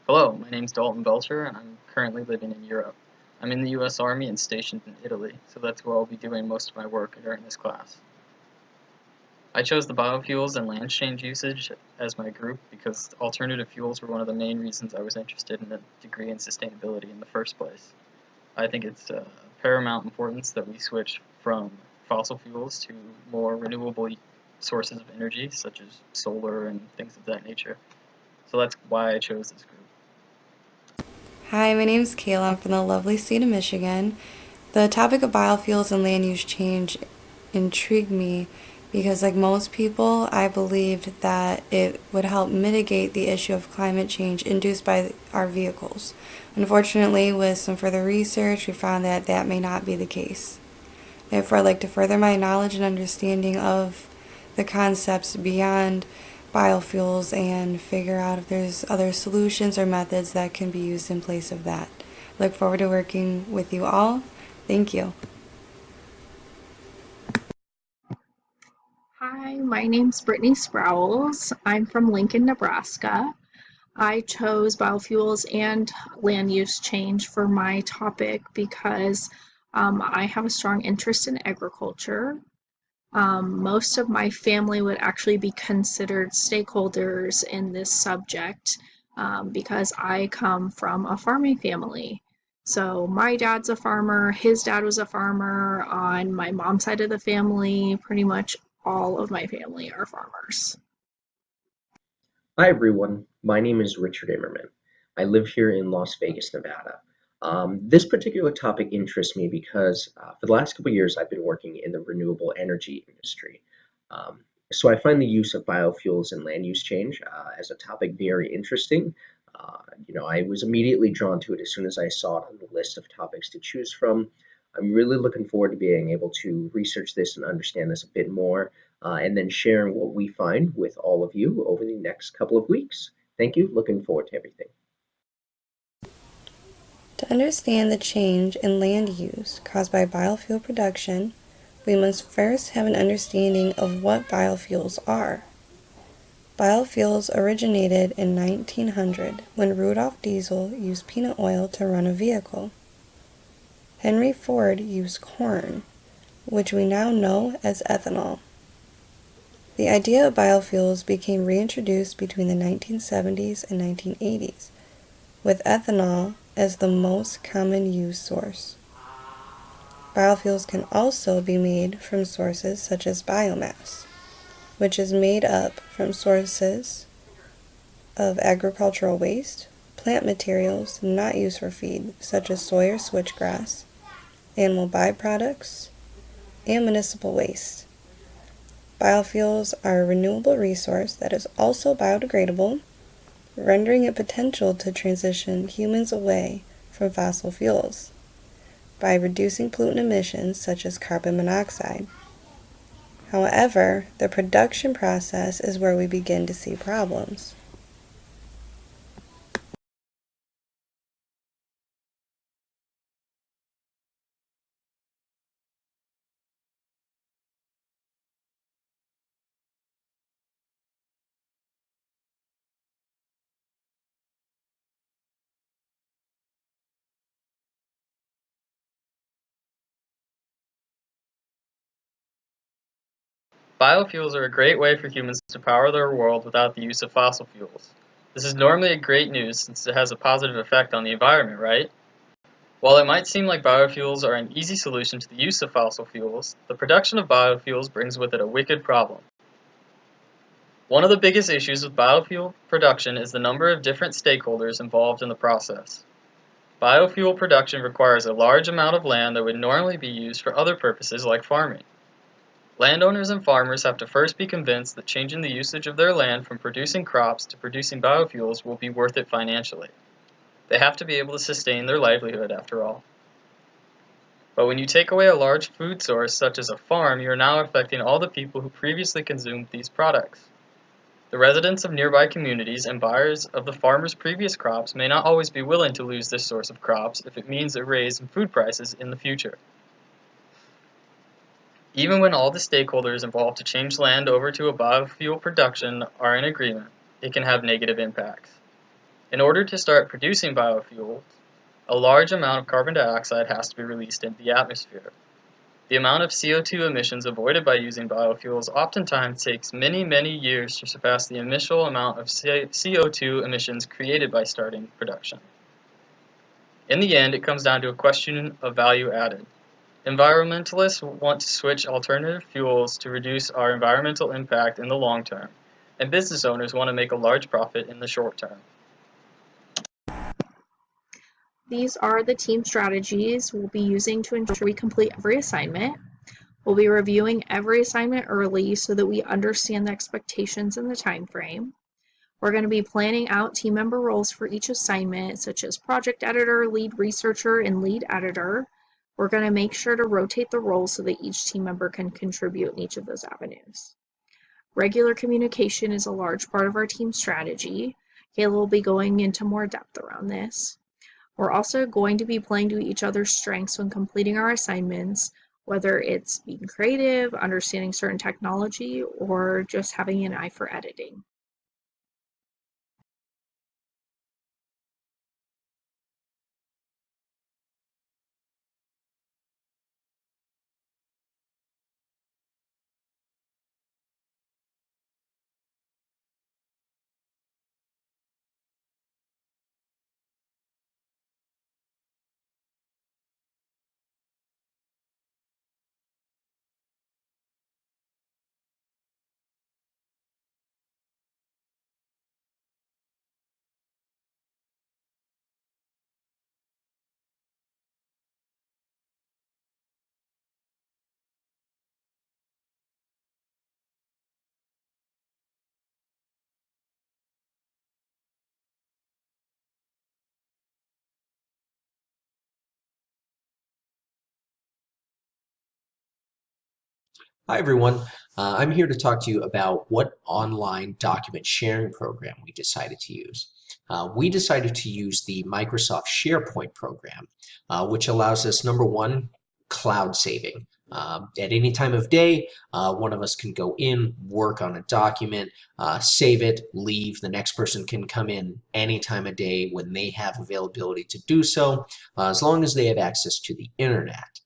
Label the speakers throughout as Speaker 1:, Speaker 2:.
Speaker 1: Hello, my name's Dalton Belcher, and I'm currently living in Europe. I'm in the US Army and stationed in Italy, so that's where I'll be doing most of my work during this class. I chose the biofuels and land change usage as my group because alternative fuels were one of the main reasons I was interested in a degree in sustainability in the first place. I think it's paramount importance that we switch from fossil fuels to more renewable sources of energy, such as solar and things of that nature. So that's why I chose this group.
Speaker 2: Hi, my name is Kayla. I'm from the lovely state of Michigan. The topic of biofuels and land use change intrigued me because, like most people, I believed that it would help mitigate the issue of climate change induced by our vehicles. Unfortunately, with some further research, we found that that may not be the case. Therefore, I'd like to further my knowledge and understanding of the concepts beyond biofuels and figure out if there's other solutions or methods that can be used in place of that. Look forward to working with you all. Thank you.
Speaker 3: Hi, my name's Brittany Sproul's. I'm from Lincoln, Nebraska. I chose biofuels and land use change for my topic because I have a strong interest in agriculture. Most of my family would actually be considered stakeholders in this subject because I come from a farming family. So my dad's a farmer, his dad was a farmer. On my mom's side of the family, pretty much all of my family are farmers.
Speaker 4: Hi everyone, my name is Richard Immerman. I live here in Las Vegas, Nevada. This particular topic interests me because for the last couple of years I've been working in the renewable energy industry. So I find the use of biofuels and land use change as a topic very interesting. I was immediately drawn to it as soon as I saw it on the list of topics to choose from. I'm really looking forward to being able to research this and understand this a bit more and then sharing what we find with all of you over the next couple of weeks. Thank you. Looking forward to everything.
Speaker 2: To understand the change in land use caused by biofuel production, we must first have an understanding of what biofuels are. Biofuels originated in 1900 when Rudolph Diesel used peanut oil to run a vehicle. Henry Ford used corn, which we now know as ethanol. The idea of biofuels became reintroduced between the 1970s and 1980s, with ethanol as the most common used source. Biofuels can also be made from sources such as biomass, which is made up from sources of agricultural waste, plant materials not used for feed, such as soy or switchgrass, animal byproducts, and municipal waste. Biofuels are a renewable resource that is also biodegradable, rendering it potential to transition humans away from fossil fuels by reducing pollutant emissions such as carbon monoxide. However, the production process is where we begin to see problems.
Speaker 1: Biofuels are a great way for humans to power their world without the use of fossil fuels. This is normally a great news since it has a positive effect on the environment, right? While it might seem like biofuels are an easy solution to the use of fossil fuels, the production of biofuels brings with it a wicked problem. One of the biggest issues with biofuel production is the number of different stakeholders involved in the process. Biofuel production requires a large amount of land that would normally be used for other purposes like farming. Landowners and farmers have to first be convinced that changing the usage of their land from producing crops to producing biofuels will be worth it financially. They have to be able to sustain their livelihood, after all. But when you take away a large food source, such as a farm, you are now affecting all the people who previously consumed these products. The residents of nearby communities and buyers of the farmer's previous crops may not always be willing to lose this source of crops if it means a raise in food prices in the future. Even when all the stakeholders involved to change land over to a biofuel production are in agreement, it can have negative impacts. In order to start producing biofuels, a large amount of carbon dioxide has to be released into the atmosphere. The amount of CO2 emissions avoided by using biofuels oftentimes takes many, many years to surpass the initial amount of CO2 emissions created by starting production. In the end, it comes down to a question of value added. Environmentalists want to switch alternative fuels to reduce our environmental impact in the long term, and business owners want to make a large profit in the short term.
Speaker 3: These are the team strategies we'll be using to ensure we complete every assignment. We'll be reviewing every assignment early so that we understand the expectations and the time frame. We're going to be planning out team member roles for each assignment, such as project editor, lead researcher, and lead editor. We're going to make sure to rotate the roles so that each team member can contribute in each of those avenues. Regular communication is a large part of our team strategy. Kayla will be going into more depth around this. We're also going to be playing to each other's strengths when completing our assignments, whether it's being creative, understanding certain technology, or just having an eye for editing.
Speaker 5: Hi everyone, I'm here to talk to you about what online document sharing program we decided to use. We decided to use the Microsoft SharePoint program, which allows us, number one, cloud saving. At any time of day, one of us can go in, work on a document, save it, leave. The next person can come in any time of day when they have availability to do so, as long as they have access to the internet.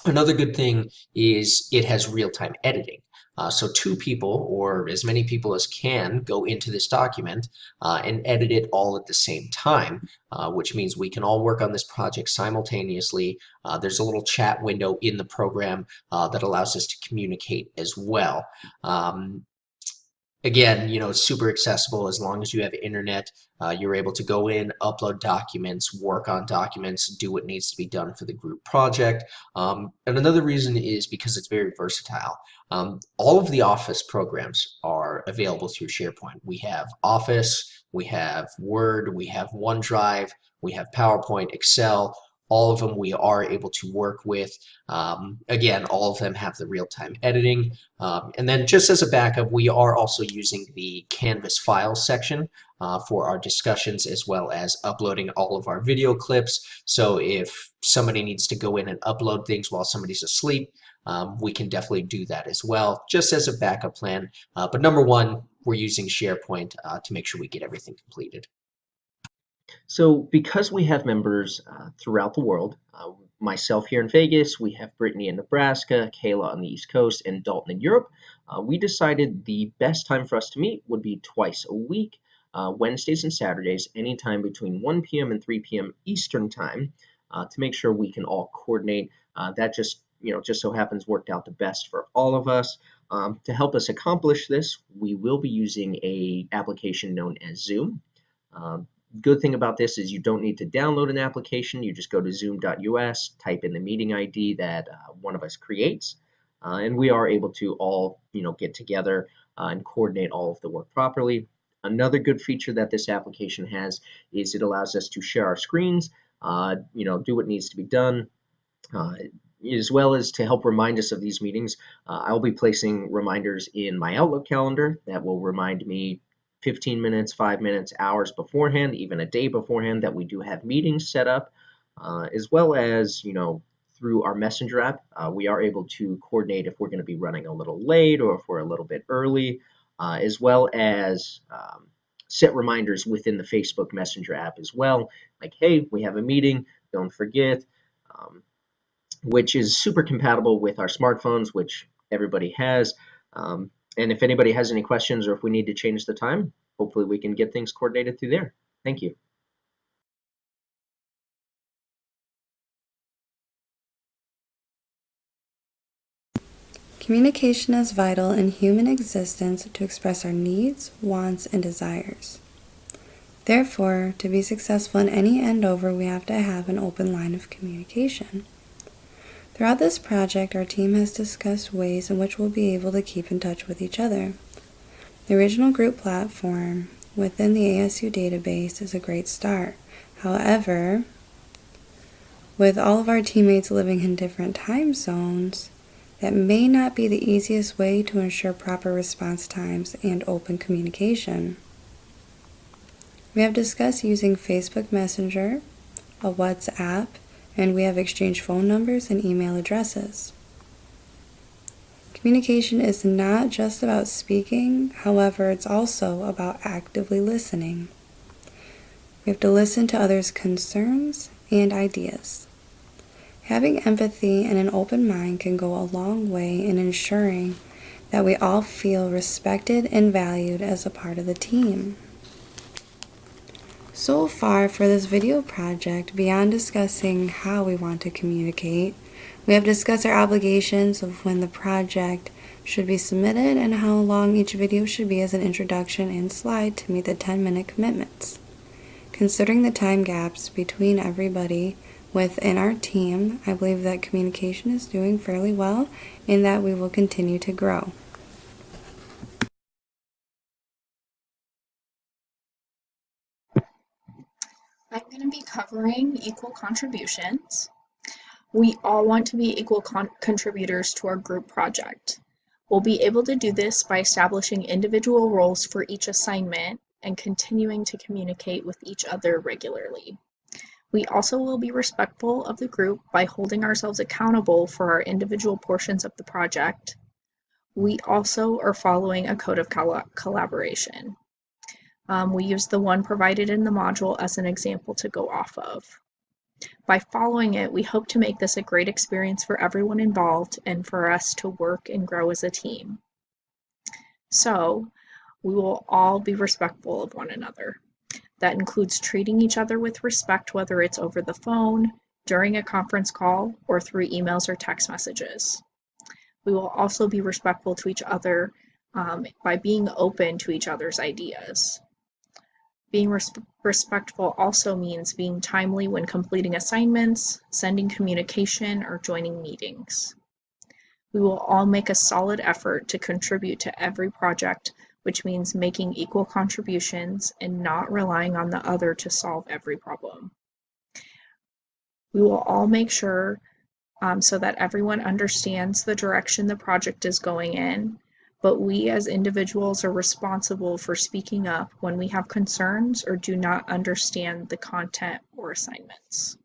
Speaker 5: Another good thing is it has real-time editing. So two people, or as many people as can, go into this document and edit it all at the same time, which means we can all work on this project simultaneously. There's a little chat window in the program that allows us to communicate as well. Again, it's super accessible as long as you have internet. You're able to go in, upload documents, work on documents, do what needs to be done for the group project. And another reason is because it's very versatile. All of the Office programs are available through SharePoint. We have Office, we have Word, we have OneDrive, we have PowerPoint, Excel. All of them we are able to work with. Again, all of them have the real-time editing. And then just as a backup, we are also using the Canvas files section for our discussions, as well as uploading all of our video clips. So if somebody needs to go in and upload things while somebody's asleep, we can definitely do that as well, just as a backup plan. But number one, we're using SharePoint to make sure we get everything completed.
Speaker 4: So because we have members throughout the world, myself here in Vegas, we have Brittany in Nebraska, Kayla on the East Coast, and Dalton in Europe, we decided the best time for us to meet would be twice a week, Wednesdays and Saturdays, anytime between 1 p.m. and 3 p.m. Eastern Time, to make sure we can all coordinate. That just so happens worked out the best for all of us. To help us accomplish this, we will be using a application known as Zoom. Good thing about this is you don't need to download an application. You just go to zoom.us, type in the meeting ID that one of us creates, and we are able to all get together and coordinate all of the work properly. Another good feature that this application has is it allows us to share our screens, do what needs to be done, as well as to help remind us of these meetings. I'll be placing reminders in my Outlook calendar that will remind me 15 minutes, 5 minutes, hours beforehand, even a day beforehand, that we do have meetings set up, as well as, through our Messenger app, we are able to coordinate if we're going to be running a little late or if we're a little bit early, as well as set reminders within the Facebook Messenger app as well, like, hey, we have a meeting, don't forget, which is super compatible with our smartphones, which everybody has. And if anybody has any questions or if we need to change the time, hopefully we can get things coordinated through there. Thank you.
Speaker 2: Communication is vital in human existence to express our needs, wants, and desires. Therefore, to be successful in any endeavor, we have to have an open line of communication. Throughout this project, our team has discussed ways in which we'll be able to keep in touch with each other. The original group platform within the ASU database is a great start. However, with all of our teammates living in different time zones, that may not be the easiest way to ensure proper response times and open communication. We have discussed using Facebook Messenger, a WhatsApp, and we have exchanged phone numbers and email addresses. Communication is not just about speaking, however, it's also about actively listening. We have to listen to others' concerns and ideas. Having empathy and an open mind can go a long way in ensuring that we all feel respected and valued as a part of the team. So far for this video project, beyond discussing how we want to communicate, we have discussed our obligations of when the project should be submitted and how long each video should be as an introduction and slide to meet the 10-minute commitments. Considering the time gaps between everybody within our team, I believe that communication is doing fairly well and that we will continue to grow.
Speaker 3: I'm going to be covering equal contributions. We all want to be equal contributors to our group project. We'll be able to do this by establishing individual roles for each assignment and continuing to communicate with each other regularly. We also will be respectful of the group by holding ourselves accountable for our individual portions of the project. We also are following a code of collaboration. We use the one provided in the module as an example to go off of. By following it, we hope to make this a great experience for everyone involved and for us to work and grow as a team. So, we will all be respectful of one another. That includes treating each other with respect, whether it's over the phone, during a conference call, or through emails or text messages. We will also be respectful to each other by being open to each other's ideas. Being respectful also means being timely when completing assignments, sending communication, or joining meetings. We will all make a solid effort to contribute to every project, which means making equal contributions and not relying on the other to solve every problem. We will all make sure so that everyone understands the direction the project is going in, but we as individuals are responsible for speaking up when we have concerns or do not understand the content or assignments.